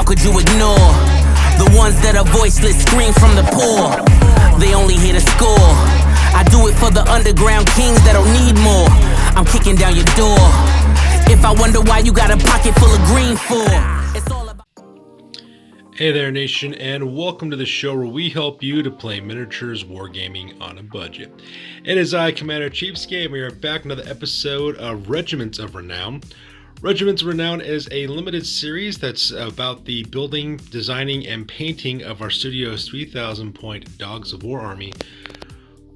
How could you ignore the ones that are voiceless, scream from the poor? They only hear the score. I do it for the underground kings that don't need more. I'm kicking down your door. If I wonder why you got a pocket full of green for, it's all about. Hey there, nation, and welcome to the show where we help you to play miniatures wargaming on a budget. It is I, Commander Cheapskate, and we are back another episode of Regiments of Renown. Regiments of Renown is a limited series that's about the building, designing, and painting of our studio's 3,000-point Dogs of War army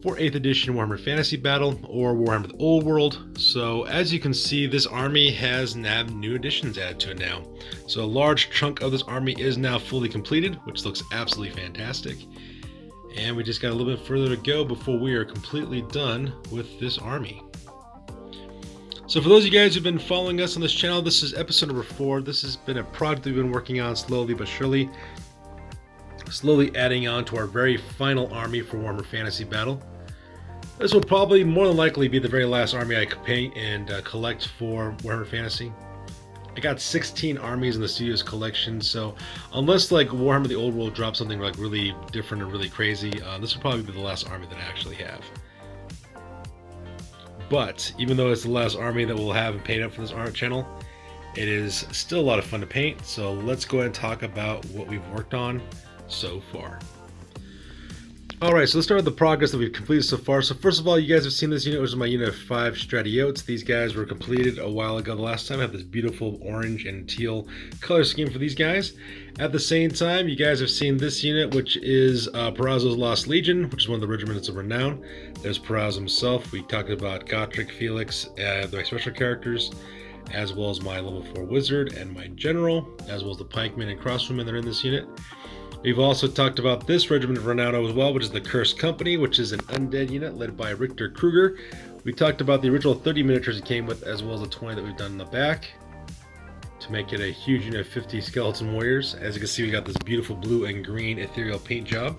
for 8th edition Warhammer Fantasy Battle or Warhammer the Old World. So as you can see, this army has now new additions added to it now. So a large chunk of this army is now fully completed, which looks absolutely fantastic. And we just got a little bit further to go before we are completely done with this army. So for those of you guys who've been following us on this channel, this is episode number 4. This has been a project we've been working on slowly but surely. Slowly adding on to our very final army for Warhammer Fantasy Battle. This will probably more than likely be the very last army I could paint and collect for Warhammer Fantasy. I got 16 armies in the studio's collection, so unless like Warhammer the Old World drops something like really different or really crazy, this will probably be the last army that I actually have. But even though it's the last army that we'll have and paint up for this art channel, it is still a lot of fun to paint. So let's go ahead and talk about what we've worked on so far. Alright, so let's start with the progress that we've completed so far. So first of all, you guys have seen this unit, which is my unit of 5 Stratiotes. These guys were completed a while ago. The last time I had this beautiful orange and teal color scheme for these guys. At the same time, you guys have seen this unit, which is Perazzo's Lost Legion, which is one of the Regiments of Renown. There's Perazzo himself. We talked about Gotrek, Felix, my special characters, as well as my level 4 wizard and my general, as well as the pikemen and crossbowmen that are in this unit. We've also talked about this Regiment of Renown as well, which is the Cursed Company, which is an undead unit led by Richter Kruger. We talked about the original 30 miniatures it came with, as well as the 20 that we've done in the back, to make it a huge unit of 50 skeleton warriors. As you can see, we got this beautiful blue and green ethereal paint job.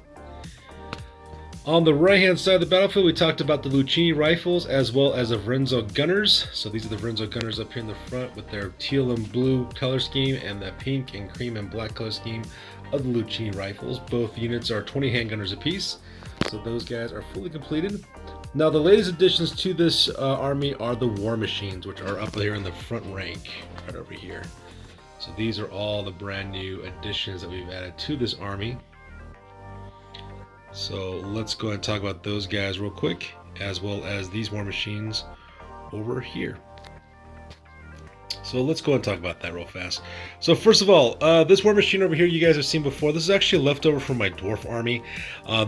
On the right-hand side of the battlefield, we talked about the Lucchini rifles as well as the Vrenzo gunners. So these are the Vrenzo gunners up here in the front with their teal and blue color scheme and the pink and cream and black color scheme of the Lucchini rifles. Both units are 20 handgunners apiece, so those guys are fully completed. Now the latest additions to this army are the war machines, which are up here in the front rank, right over here. So these are all the brand new additions that we've added to this army. So let's go ahead and talk about those guys real quick, as well as these war machines over here. So let's go ahead and talk about that real fast. So first of all, this war machine over here you guys have seen before. This is actually leftover from my dwarf army.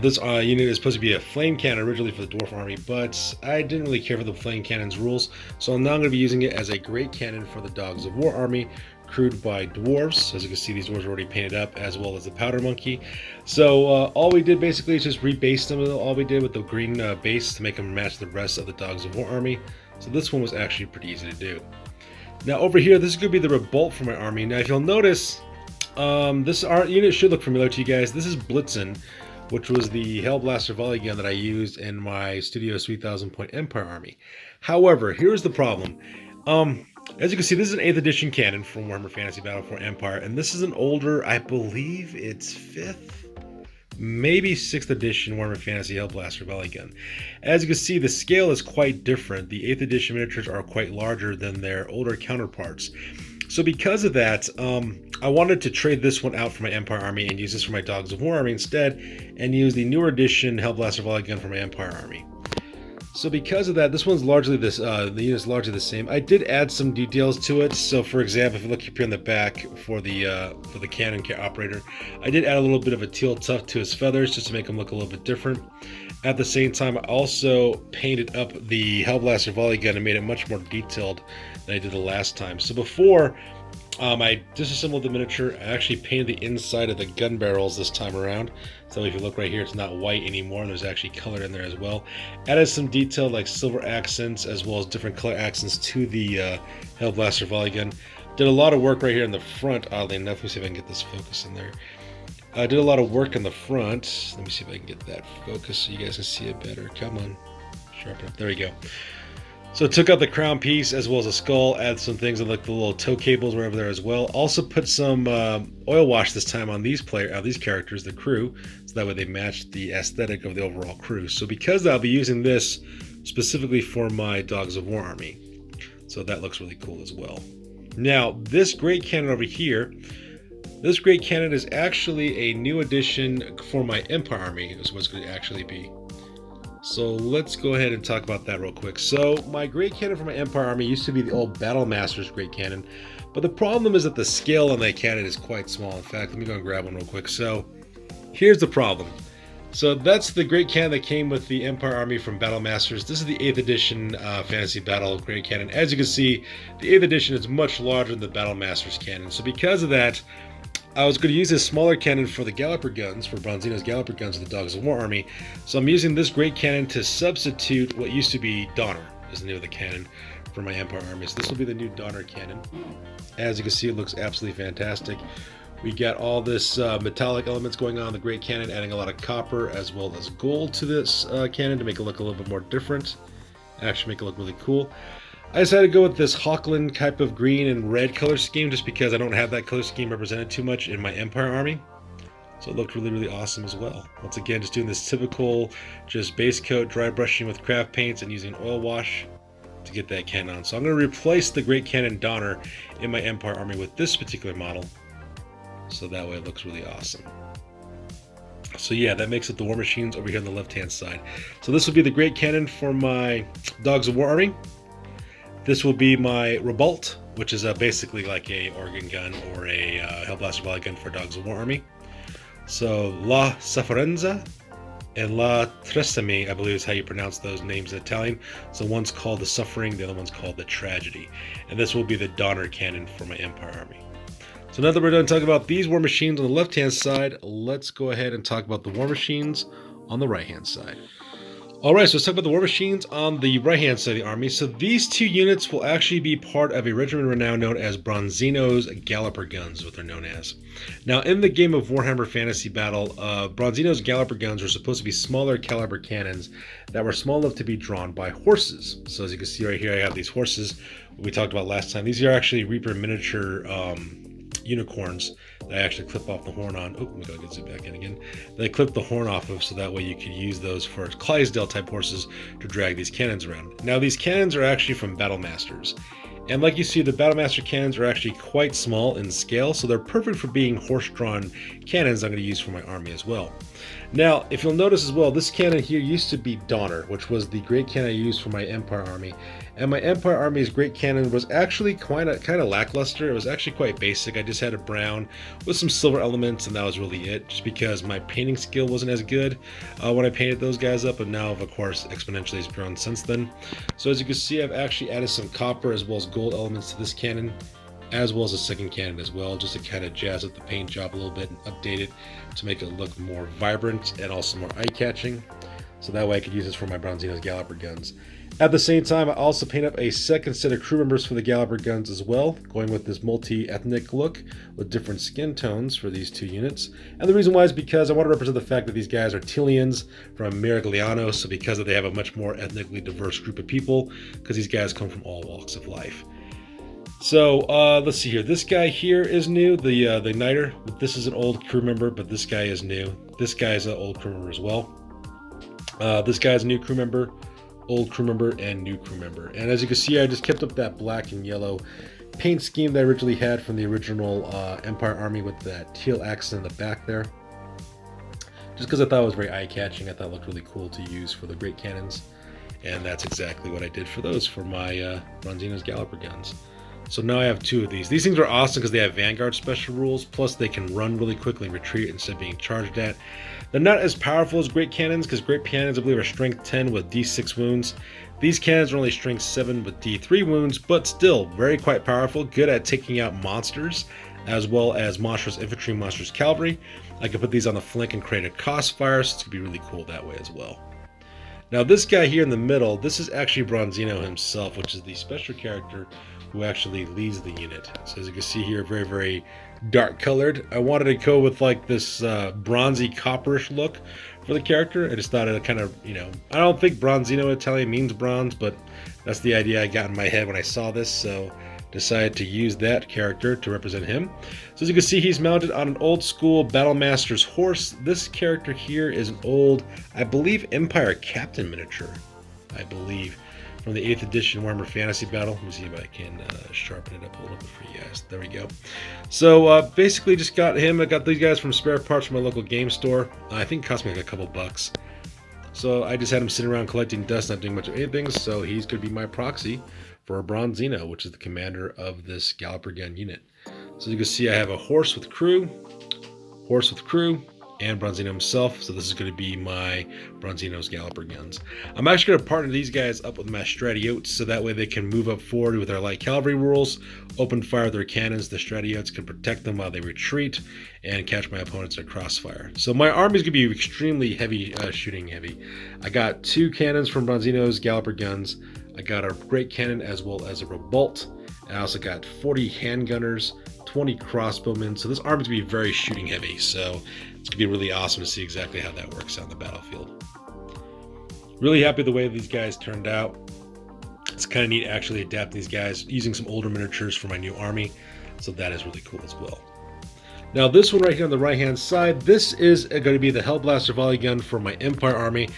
This unit is supposed to be a flame cannon originally for the dwarf army, but I didn't really care for the flame cannon's rules. So I'm now going to be using it as a great cannon for the Dogs of War army, crewed by dwarves. As you can see, these dwarves are already painted up, as well as the powder monkey. So all we did basically is just rebase them. All we did with the green base to make them match the rest of the Dogs of War army. So this one was actually pretty easy to do. Now over here, this is going to be the Revolt for my army. Now if you'll notice, this unit should look familiar to you guys. This is Blitzen, which was the Hellblaster volley gun that I used in my Studio's 3,000-point Empire army. However, here's the problem. As you can see, this is an 8th edition cannon from Warhammer Fantasy Battle for Empire, and this is an older, I believe it's 5th, maybe 6th edition Warhammer Fantasy Hellblaster volley gun. As you can see, the scale is quite different. The 8th edition miniatures are quite larger than their older counterparts. So because of that, I wanted to trade this one out for my Empire army and use this for my Dogs of War army instead, and use the newer edition Hellblaster volley gun for my Empire army. So because of that, this one's largely this. The unit's largely the same. I did add some details to it. So, for example, if you look up here in the back for the cannon operator, I did add a little bit of a teal tuft to his feathers just to make him look a little bit different. At the same time, I also painted up the Hellblaster volley gun and made it much more detailed than I did the last time. So before, I disassembled the miniature. I actually painted the inside of the gun barrels this time around. So if you look right here, it's not white anymore. There's actually color in there as well. Added some detail like silver accents as well as different color accents to the Hellblaster volley gun. Did a lot of work right here in the front, oddly enough. Let me see if I can get this focus in there. I did a lot of work in the front. Let me see if I can get that focus so you guys can see it better. Come on. Sharpen up. There we go. So took out the crown piece as well as a skull, add some things like the little toe cables were over there as well. Also put some oil wash this time on these characters, the crew, so that way they match the aesthetic of the overall crew. So because I'll be using this specifically for my Dogs of War army. So that looks really cool as well. Now, this great cannon over here, this great cannon is actually a new addition for my Empire army, is what it's going to actually be. So let's go ahead and talk about that real quick. So my great cannon for my Empire army used to be the old Battle Master's great cannon, but the problem is that the scale on that cannon is quite small. In fact, let me go and grab one real quick. So here's the problem. So that's the great cannon that came with the Empire army from Battle Masters. This is the 8th edition Fantasy Battle great cannon. As you can see, the 8th edition is much larger than the Battle Masters cannon. So because of that, I was going to use this smaller cannon for the Galloper guns, for Bronzino's Galloper guns of the Dogs of War army. So I'm using this great cannon to substitute what used to be Donner, is the name of the cannon for my Empire army. So this will be the new Donner cannon. As you can see, it looks absolutely fantastic. We got all this metallic elements going on in the great cannon, adding a lot of copper as well as gold to this cannon to make it look a little bit more different. Actually make it look really cool. I decided to go with this Hawkland type of green and red color scheme just because I don't have that color scheme represented too much in my Empire army. So it looked really, really awesome as well. Once again, just doing this typical just base coat, dry brushing with craft paints and using oil wash to get that cannon on. So I'm going to replace the Great Cannon Donner in my Empire army with this particular model. So that way it looks really awesome. So yeah, that makes it the War Machines over here on the left-hand side. So this will be the Great Cannon for my Dogs of War army. This will be my Revolt, which is basically like a organ gun or a Hellblaster volley gun for Dogs of War army. So La Sofferenza and La Tresemme, I believe is how you pronounce those names in Italian. So one's called the Suffering, the other one's called the Tragedy. And this will be the Donner cannon for my Empire army. So now that we're done talking about these War Machines on the left-hand side, let's go ahead and talk about the War Machines on the right-hand side. Alright, so let's talk about the War Machines on the right-hand side of the army. So these two units will actually be part of a Regiment of Renown known as Bronzino's Galloper Guns, what they're known as. Now, in the game of Warhammer Fantasy Battle, Bronzino's Galloper Guns were supposed to be smaller caliber cannons that were small enough to be drawn by horses. So as you can see right here, I have these horses we talked about last time. These are actually Reaper miniature unicorns that I actually clip off the horn on. Oh, let me go get zoom back in again. They clip the horn off of, so that way you can use those for Clydesdale type horses to drag these cannons around. Now these cannons are actually from Battle Masters. And like you see, the Battlemaster cannons are actually quite small in scale, so they're perfect for being horse-drawn cannons I'm going to use for my army as well. Now, if you'll notice as well, this cannon here used to be Donner, which was the great cannon I used for my Empire army. And my Empire army's great cannon was actually kind of lackluster. It was actually quite basic. I just had a brown with some silver elements, and that was really it, just because my painting skill wasn't as good when I painted those guys up, and now, of course, exponentially has grown since then. So as you can see, I've actually added some copper as well as gold elements to this cannon, as well as a second cannon as well, just to kind of jazz up the paint job a little bit and update it to make it look more vibrant and also more eye-catching. So that way I could use this for my Bronzino's Galloper guns. At the same time, I also paint up a second set of crew members for the Galloper guns as well, going with this multi-ethnic look with different skin tones for these two units. And the reason why is because I want to represent the fact that these guys are Telians from Merigliano, so because they have a much more ethnically diverse group of people, because these guys come from all walks of life. So let's see here. This guy here is new, the Igniter. This is an old crew member, but this guy is new. This guy is an old crew member as well. This guy's a new crew member, old crew member, and new crew member. And as you can see, I just kept up that black and yellow paint scheme that I originally had from the original Empire Army with that teal accent in the back there. Just because I thought it was very eye-catching. I thought it looked really cool to use for the great cannons. And that's exactly what I did for those, for my Bronzino's Galloper guns. So now I have two of these. These things are awesome because they have Vanguard special rules, plus they can run really quickly and retreat instead of being charged at. They're not as powerful as Great Cannons, because Great Cannons, I believe, are strength 10 with D6 wounds. These cannons are only strength 7 with D3 wounds, but still very quite powerful, good at taking out monsters, as well as monstrous infantry, monstrous cavalry. I can put these on the flank and create a cost fire, so it's going to be really cool that way as well. Now this guy here in the middle, this is actually Bronzino himself, which is the special character who actually leads the unit. So as you can see here, very, very dark colored. I wanted to go with like this bronzy copperish look for the character. I just thought it kind of, you know, I don't think Bronzino Italian means bronze, but that's the idea I got in my head when I saw this, so decided to use that character to represent him. So as you can see, he's mounted on an old school Battlemaster's horse. This character here is an old, I believe, Empire Captain miniature, I believe, from the 8th edition Warhammer Fantasy Battle. Let me see if I can sharpen it up a little bit for you guys. There we go. So basically just got him. I got these guys from spare parts from my local game store. I think it cost me like a couple bucks. So I just had him sitting around collecting dust, not doing much of anything. So he's going to be my proxy for a Bronzino, which is the commander of this Galloper gun unit. So you can see I have a horse with crew, and Bronzino himself. So this is going to be my Bronzino's Galloper guns. I'm actually going to partner these guys up with my Stratiotes, so that way they can move up forward with their light cavalry rules, open fire their cannons. The Stratiotes can protect them while they retreat and catch my opponents at crossfire. So my army is going to be extremely heavy, shooting heavy. I got 2 cannons from Bronzino's Galloper guns. I got a great cannon as well as a revolt. I also got 40 handgunners, 20 crossbowmen. So this army is going to be very shooting heavy. So it's going to be really awesome to see exactly how that works out on the battlefield. Really happy the way these guys turned out. It's kind of neat actually adapting these guys using some older miniatures for my new army. So that is really cool as well. Now this one right here on the right hand side, this is going to be the Hellblaster volley gun for my Empire army.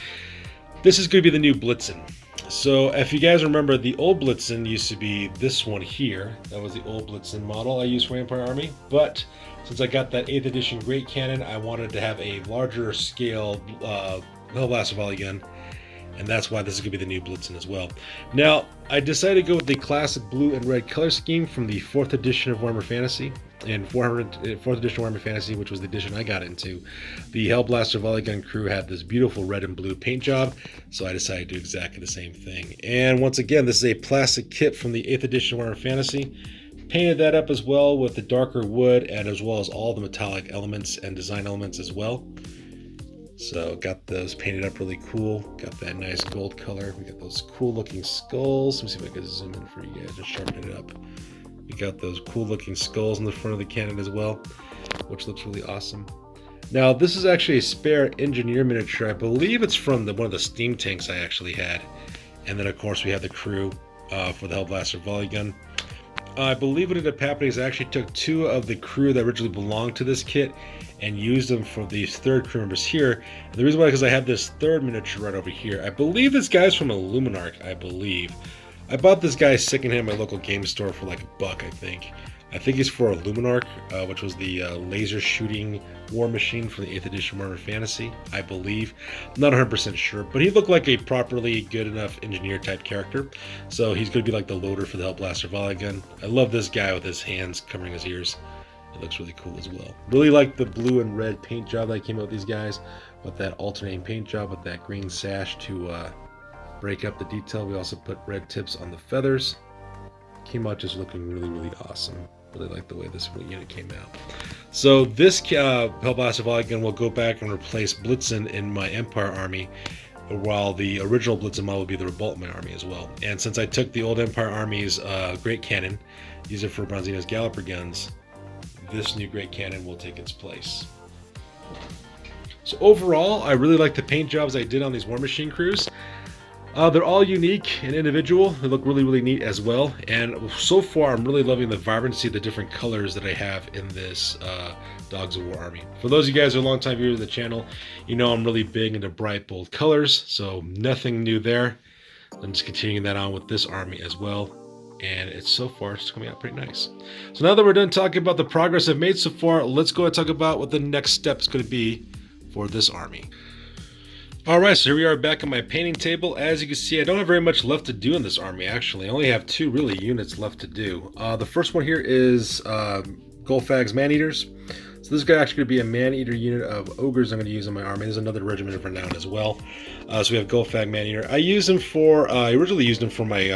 This is going to be the new Blitzen. So if you guys remember, the old Blitzen used to be this one here. That was the old Blitzen model I used for Empire Army. But since I got that 8th edition Great Cannon, I wanted to have a larger scale Hellblaster volley gun. And that's why this is going to be the new Blitzen as well. Now, I decided to go with the classic blue and red color scheme from the 4th edition of Warhammer Fantasy. And 4th edition Warhammer Fantasy, which was the edition I got into, the Hellblaster volley gun crew had this beautiful red and blue paint job. So I decided to do exactly the same thing. And once again, this is a plastic kit from the 8th edition Warhammer Fantasy. Painted that up as well with the darker wood and as well as all the metallic elements and design elements as well. So got those painted up really cool. Got that nice gold color. We got those cool looking skulls. Let me see if I can zoom in for you guys, just sharpen it up. We got those cool looking skulls in the front of the cannon as well, which looks really awesome. Now this is actually a spare engineer miniature. I believe it's from one of the steam tanks I actually had. And then of course we have the crew for the Hellblaster volley gun. I believe what ended up happening is I actually took 2 of the crew that originally belonged to this kit and used them for these 3rd crew members here. And the reason why is because I have this 3rd miniature right over here. I believe this guy's from Illuminarch, I believe. I bought this guy secondhand at my local game store for like $1, I think. I think he's for Illuminarch, which was the laser shooting war machine for the 8th edition Warhammer Fantasy, I believe. I'm not 100% sure, but he looked like a properly good enough engineer type character. So he's going to be like the loader for the Hellblaster volley gun. I love this guy with his hands covering his ears. It looks really cool as well. Really like the blue and red paint job that came out with these guys, with that alternating paint job with that green sash to break up the detail. We also put red tips on the feathers. Came out just looking really, really awesome. Really like the way this unit came out. So this Hellblaster volley gun will go back and replace Blitzen in my Empire army, while the original Blitzen model will be the Revolt in my army as well. And since I took the old Empire army's Great Cannon, used it for Bronzino's Galloper guns, this new Great Cannon will take its place. So overall, I really like the paint jobs I did on these War Machine crews. They're all unique and individual. They look really, really neat as well. And so far, I'm really loving the vibrancy of the different colors that I have in this Dogs of War army. For those of you guys who are longtime viewers of the channel, you know I'm really big into bright, bold colors. So nothing new there. I'm just continuing that on with this army as well. And it's so far, it's coming out pretty nice. So now that we're done talking about the progress I've made so far, let's go and talk about what the next step is going to be for this army. Alright, so here we are back on my painting table. As you can see, I don't have very much left to do in this army, actually. I only have 2 really units left to do. The first one here is Golfag's Man-Eaters. So this is actually going to be a Man-Eater unit of Ogres I'm going to use in my army. There's another Regiment of Renown as well. So we have Golfag Man-Eater. I originally used him for my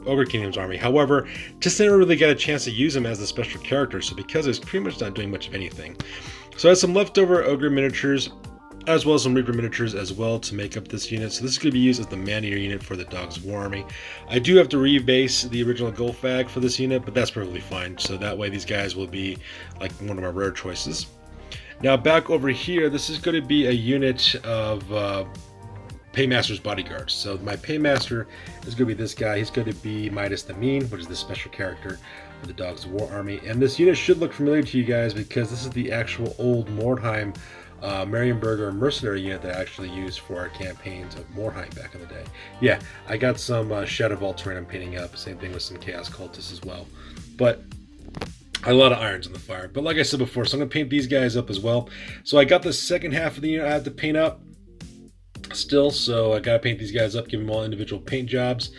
Ogre Kingdom's army. However, just never really got a chance to use him as a special character. So because I was pretty much not doing much of anything. So I have some leftover Ogre miniatures. as well as some Reaper miniatures as well to make up this unit. So this is going to be used as the man-eater unit for the Dogs of War Army. I do have to rebase the original Golfag for this unit, but that's perfectly fine. So that way these guys will be like one of my rare choices. Now back over here, this is going to be a unit of Paymaster's bodyguards. So my Paymaster is going to be this guy. He's going to be Midas the Mean, which is the special character for the Dogs of War Army. And this unit should look familiar to you guys because this is the actual old Mordheim Marienburger mercenary unit that I actually used for our campaigns of Mordheim back in the day. Yeah, I got some Shadow Vault terrain I'm painting up. Same thing with some Chaos Cultists as well. But a lot of irons in the fire. But like I said before, so I'm going to paint these guys up as well. So I got the second half of the unit I have to paint up still. So I got to paint these guys up, give them all individual paint jobs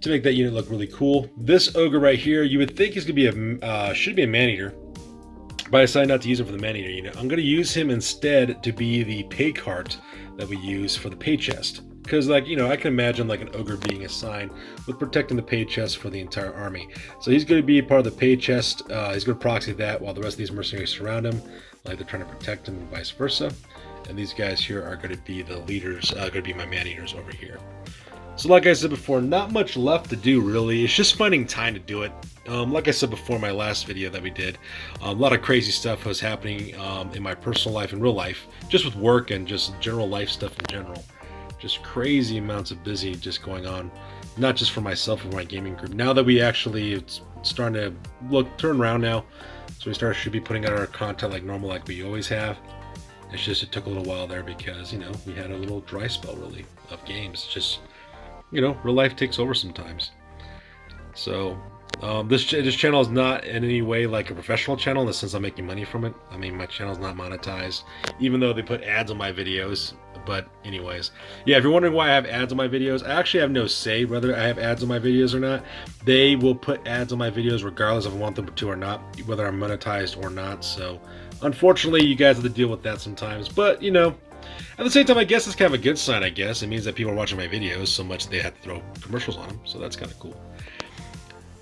to make that unit look really cool. This ogre right here, you would think he's going to be should be a man-eater. But I decided not to use him for the man-eater unit. I'm going to use him instead to be the pay cart that we use for the pay chest. Because, like, you know, I can imagine like an ogre being assigned with protecting the pay chest for the entire army. So he's going to be part of the pay chest. He's going to proxy that while the rest of these mercenaries surround him, like they're trying to protect him and vice versa. And these guys here are going to be the leaders, going to be my man-eaters over here. So like I said before, not much left to do really. It's just finding time to do it. Like I said before in my last video that we did, a lot of crazy stuff was happening in my personal life and real life, just with work and just general life stuff in general. Just crazy amounts of busy just going on, not just for myself and my gaming group. Now that we actually, it's starting to turn around now, so we should be putting out our content like normal, like we always have. It's just, it took a little while there because, you know, we had a little dry spell really of games. It's just, you know, real life takes over sometimes. So this channel is not in any way like a professional channel in the sense I'm making money from it. I mean, my channel is not monetized, even though they put ads on my videos. But anyways, yeah, if you're wondering why I have ads on my videos, I actually have no say whether I have ads on my videos or not. They will put ads on my videos regardless if I want them to or not, whether I'm monetized or not. So unfortunately, you guys have to deal with that sometimes. But, you know, at the same time, I guess it's kind of a good sign, I guess. It means that people are watching my videos so much they have to throw commercials on them. So that's kind of cool.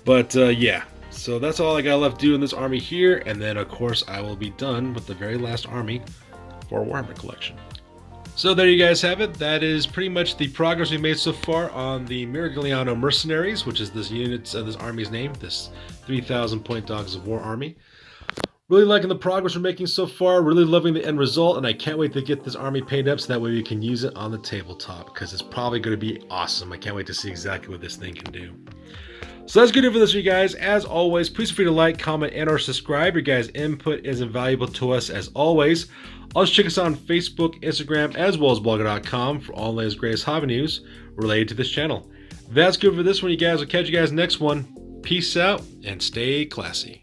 But yeah, so that's all I got left to do in this army here. And then, of course, I will be done with the very last army for Warhammer collection. So there you guys have it. That is pretty much the progress we've made so far on the Mirigliano Mercenaries, which is this unit's, this army's name, this 3,000 point Dogs of War army. Really liking the progress we're making so far, really loving the end result, and I can't wait to get this army painted up so that way we can use it on the tabletop, because it's probably going to be awesome. I can't wait to see exactly what this thing can do. So that's good for this, you guys. As always, please feel free to like, comment, and or subscribe. Your guys' input is invaluable to us as always. Also check us out on Facebook, Instagram, as well as blogger.com for all the latest greatest hobby news related to this channel. That's good for this one, you guys. I'll catch you guys next one. Peace out and stay classy.